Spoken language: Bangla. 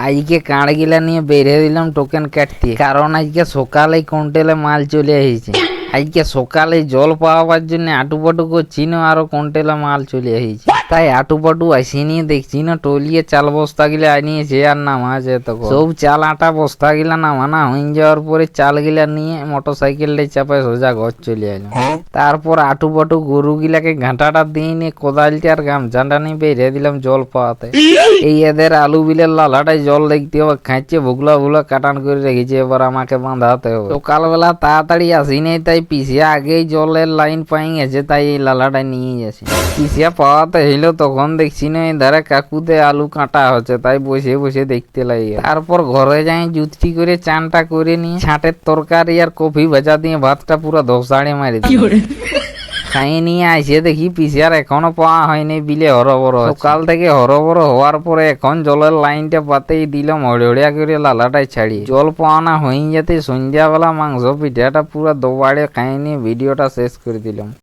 আজকে কাঁড় গিলা নিয়ে বেরিয়ে দিলাম টোকেন কাটতে, কারণ আজকে সকালে কন্টেলে মাল চলে এসেছে। আজকে সকালে জল পাওয়ার জন্য আটুপাটু করছি না, আরো কন্টেলে মাল চলে এসেছে। তাই আটুপাটু আসিনি, দেখছি না টলিয়ে চাল বস্তা গিলা আনিয়েছে আর নামাছে। তখন সব চাল আটা বস্তা গিলা নামানা হয়ে যাওয়ার পরে চাল গিলা নিয়ে মোটর সাইকেলটাই চাপায় সোজা ঘর চলে এলাম। তারপর আটুপাটু গরু গিলাকে ঘাঁটাটা দিয়ে নিয়ে কোদালটা আর গামছাটা নিয়ে বেরিয়ে দিলাম জল পাওয়াতে। এই এদের আলু বিলের লালাটাই জল দেখতে হবে, খাইছে ভুগলা ভুগলা কাটান করে রেখেছে, এবার আমাকে বাঁধাতে হবে। সকালবেলা তাড়াতাড়ি আসিনি, তাই পিছিয়ে আগেই জলের লাইন পাই গেছে, তাই এই লালাটা নিয়ে গেছে। পিছিয়ে পাওয়াতে হইলো তখন দেখছি না এই ধারে কাকুতে আলু কাটা হচ্ছে, তাই বসে বসে দেখতে লাগে। তারপর ঘরে যাই জুতটি করে চানটা করে নিয়ে ছাটের তরকারি আর কফি ভাজা দিয়ে ভাতটা পুরো ধসাড়ে মারি খাইয়ে নিয়ে আসে দেখি পিসি আর এখনো পাওয়া হয়নি, বিলে হরবর। সকাল থেকে হরবর হওয়ার পরে এখন জলের লাইনটা পাতেই দিলাম হড়িয়া করে লালাটাই ছাড়িয়ে। জল পাওয়ানা হয়ে যেতে সন্ধ্যাবেলা মাংস পিঠাটা পুরো দোবাড়ে খাইয়ে নিয়ে ভিডিওটা শেষ করে দিলাম।